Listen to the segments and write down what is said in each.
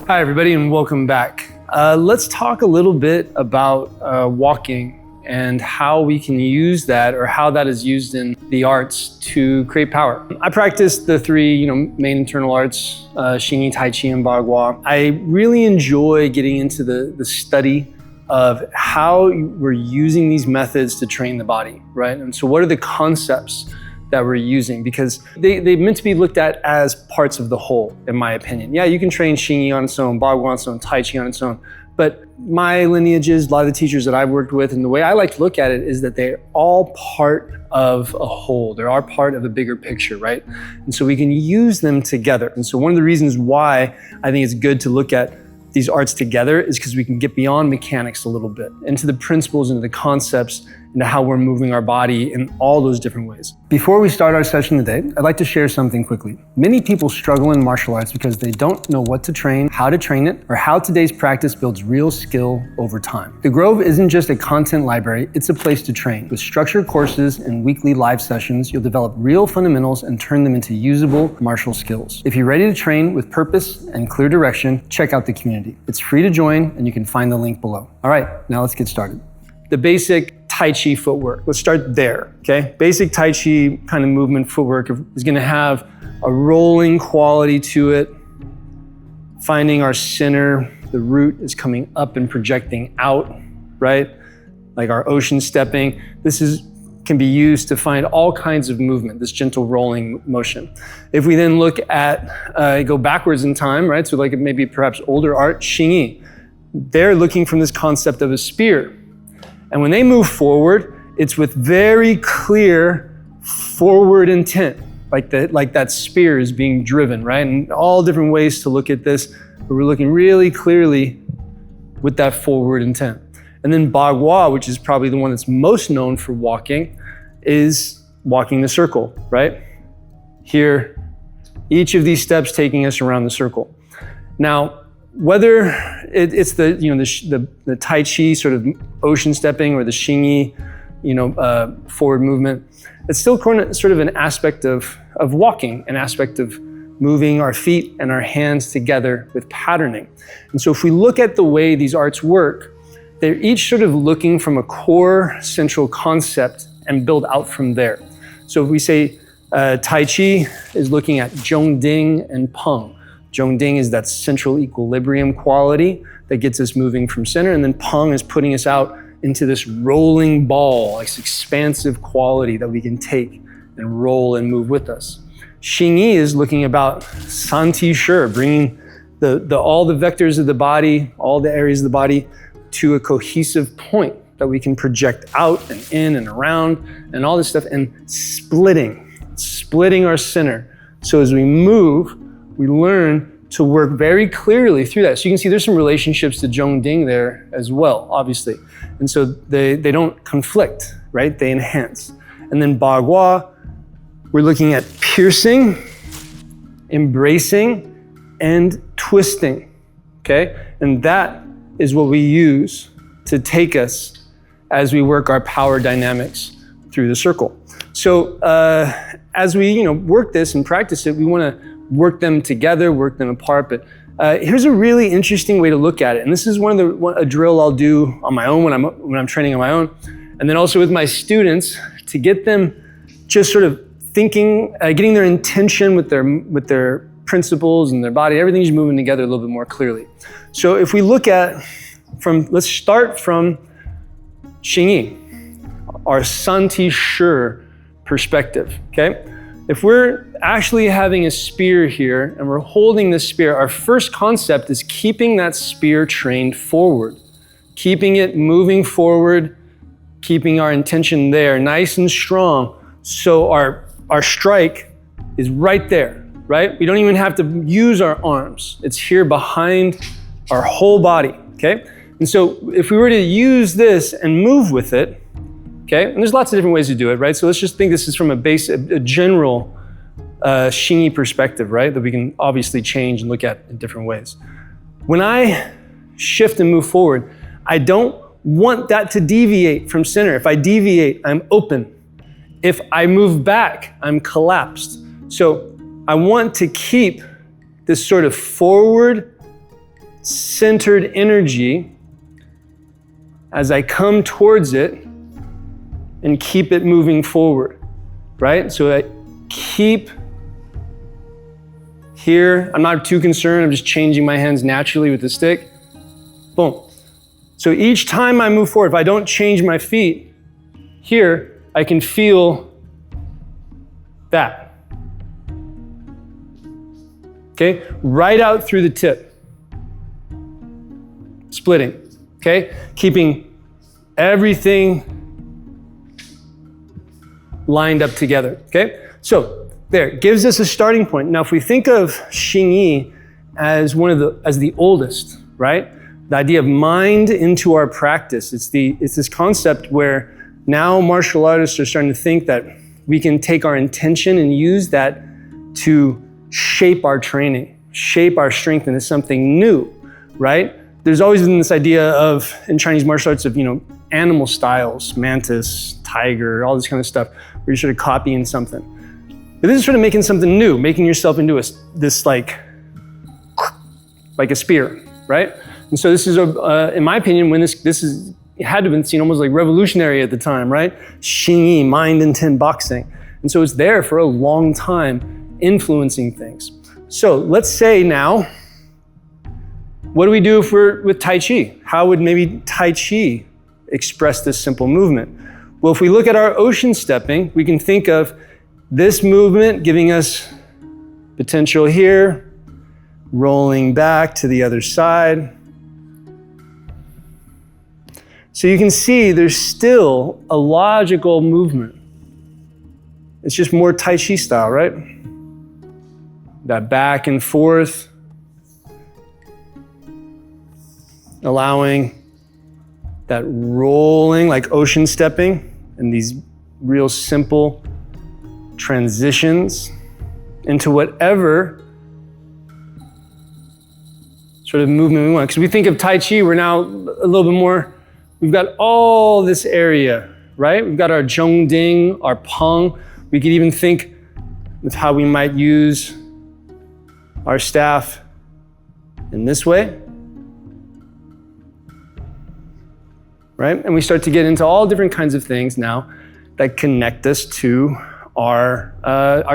Hi everybody and welcome back. Let's talk a little bit about walking and how we can use that, or how that is used in the arts to create power. I practice the three main internal arts, Xing Yi, Tai Chi, and Bagua. I really enjoy getting into the study of how we're using these methods to train the body, right? And so what are the concepts that we're using? Because they're meant to be looked at as parts of the whole, in my opinion. Yeah, you can train Xing Yi on its own, Bagua on its own, Tai Chi on its own, but my lineages, a lot of the teachers that I've worked with, and the way I like to look at it is that they're all part of a whole. They are part of a bigger picture, right? And so we can use them together. And so one of the reasons why I think it's good to look at these arts together is because we can get beyond mechanics a little bit, into the principles, into the concepts, into how we're moving our body in all those different ways. Before we start our session today, I'd like to share something quickly. Many people struggle in martial arts because they don't know what to train, how to train it, or how today's practice builds real skill over time. The Grove isn't just a content library, it's a place to train. With structured courses and weekly live sessions, you'll develop real fundamentals and turn them into usable martial skills. If you're ready to train with purpose and clear direction, check out the community. It's free to join and you can find the link below. All right, now let's get started. The basic Tai Chi footwork. Let's start there, okay? Basic Tai Chi kind of movement footwork is gonna have a rolling quality to it, finding our center. The root is coming up and projecting out, right? Like our ocean stepping. This can be used to find all kinds of movement, this gentle rolling motion. If we then look at, go backwards in time, right? So like maybe perhaps older art, Shingi, they're looking from this concept of a spear. And when they move forward, it's with very clear forward intent, like that spear is being driven, right? And all different ways to look at this, but we're looking really clearly with that forward intent. And then Bagua, which is probably the one that's most known for walking, is walking the circle, right? Here, each of these steps taking us around the circle. Now, whether it's the Tai Chi sort of ocean stepping or the Shingi, forward movement, it's still sort of an aspect of walking, an aspect of moving our feet and our hands together with patterning. And so if we look at the way these arts work, they're each sort of looking from a core central concept and build out from there. So if we say Tai Chi is looking at Zhongding and Peng. Zhongding is that central equilibrium quality that gets us moving from center, and then Peng is putting us out into this rolling ball, this expansive quality that we can take and roll and move with us. Xing Yi is looking about Santi Shi, bringing all the vectors of the body, all the areas of the body to a cohesive point that we can project out and in and around and all this stuff, and splitting our center. So as we move, we learn to work very clearly through that. So you can see there's some relationships to Zhongding there as well, obviously. And so they don't conflict, right? They enhance. And then Bagua, we're looking at piercing, embracing, and twisting, okay? And that is what we use to take us as we work our power dynamics through the circle. So as we work this and practice it, we wanna work them together, work them apart. But here's a really interesting way to look at it. And this is a drill I'll do on my own when I'm training on my own. And then also with my students, to get them just sort of thinking, getting their intention with their principles and their body, everything's moving together a little bit more clearly. So if we look at let's start from Xing Yi, our Santi Shi perspective, okay? If we're actually having a spear here and we're holding the spear, our first concept is keeping that spear trained forward, keeping it moving forward, keeping our intention there, nice and strong. So our strike is right there, right? We don't even have to use our arms. It's here behind our whole body, okay? And so if we were to use this and move with it, okay, and there's lots of different ways to do it, right? So let's just think this is from a general Xing Yi perspective, right? That we can obviously change and look at in different ways. When I shift and move forward, I don't want that to deviate from center. If I deviate, I'm open. If I move back, I'm collapsed. So I want to keep this sort of forward centered energy as I come towards it and keep it moving forward, right? So I keep here. I'm not too concerned. I'm just changing my hands naturally with the stick. Boom. So each time I move forward, if I don't change my feet, here, I can feel that. Okay? Right out through the tip. Splitting. Okay? Keeping everything lined up together. Okay? So there, gives us a starting point. Now, if we think of Xing Yi as the oldest, right? The idea of mind into our practice. It's this concept where now martial artists are starting to think that we can take our intention and use that to shape our training, shape our strength into something new, right? There's always been this idea of, in Chinese martial arts, of, animal styles, Mantis, tiger, all this kind of stuff, where you're sort of copying something. But this is sort of making something new, making yourself into this like a spear, right? And so this is, in my opinion, when this it had to have been seen almost like revolutionary at the time, right? Xing Yi, mind intent boxing. And so it's there for a long time, influencing things. So let's say now, what do we do with Tai Chi? How would maybe Tai Chi express this simple movement? Well, if we look at our ocean stepping, we can think of this movement giving us potential here, rolling back to the other side. So you can see there's still a logical movement. It's just more Tai Chi style, right? That back and forth, allowing that rolling, like ocean stepping, and these real simple transitions into whatever sort of movement we want. Because we think of Tai Chi, we're now a little bit more, we've got all this area, right? We've got our Zhongding, our Peng. We could even think of how we might use our staff in this way, right? And we start to get into all different kinds of things now that connect us to our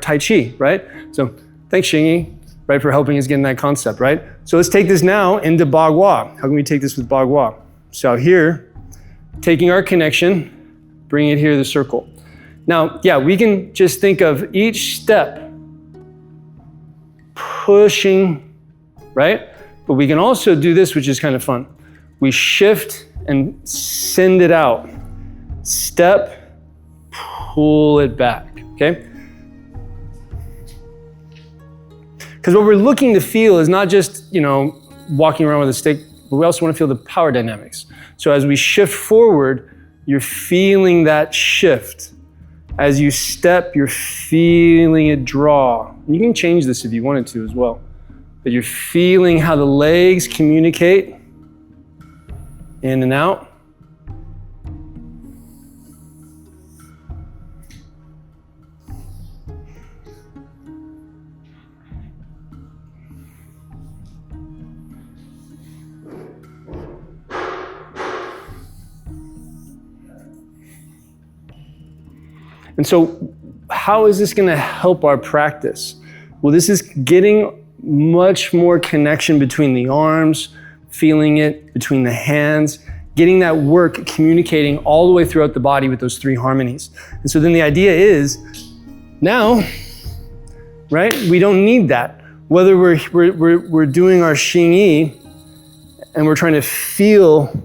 Tai Chi, right? So thanks, Shingi, right, for helping us get in that concept, right? So let's take this now into Bagua. How can we take this with Bagua? So here, taking our connection, bringing it here to the circle. Now, yeah, we can just think of each step pushing, right? But we can also do this, which is kind of fun. We shift and send it out. Step, pull it back, okay? Because what we're looking to feel is not just, walking around with a stick, but we also want to feel the power dynamics. So as we shift forward, you're feeling that shift. As you step, you're feeling it draw. And you can change this if you wanted to as well. But you're feeling how the legs communicate in and out. And so how is this going to help our practice? Well, this is getting much more connection between the arms, feeling it between the hands, getting that work communicating all the way throughout the body with those three harmonies. And so then the idea is, now, right, we don't need that. Whether we're doing our Xing Yi and we're trying to feel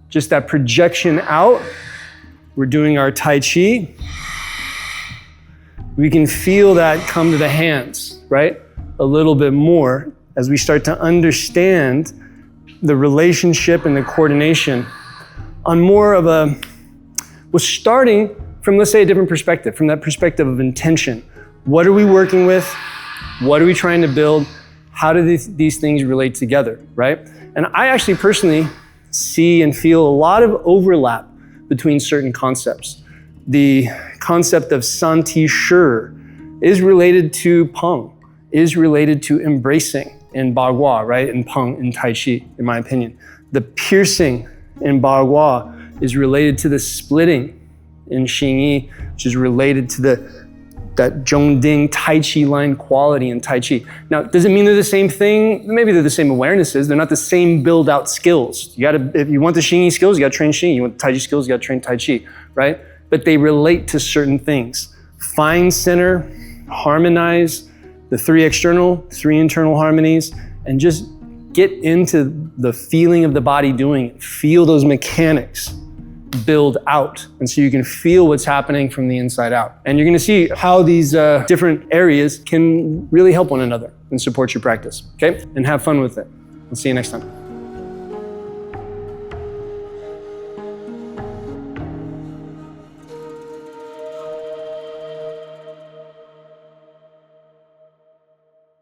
just that projection out, we're doing our Tai Chi, we can feel that come to the hands, right? A little bit more as we start to understand the relationship and the coordination on more of we're starting from, let's say, a different perspective, from that perspective of intention. What are we working with? What are we trying to build? How do these things relate together, right? And I actually personally see and feel a lot of overlap between certain concepts. The concept of Santi Shi is related to Peng, is related to embracing, in Bagua, right? In Peng, in Tai Chi, in my opinion. The piercing in Bagua is related to the splitting in Xing Yi, which is related to that Zhongding Tai Chi line quality in Tai Chi. Now, does it mean they're the same thing? Maybe they're the same awarenesses. They're not the same build out skills. If you want the Shingi skills, you gotta train Shingi. You want the Tai Chi skills, you gotta train Tai Chi, right? But they relate to certain things. Find center, harmonize the 3 external, 3 internal harmonies, and just get into the feeling of the body doing it. Feel those mechanics build out. And so you can feel what's happening from the inside out. And you're gonna see how these different areas can really help one another and support your practice, okay? And have fun with it. I'll see you next time.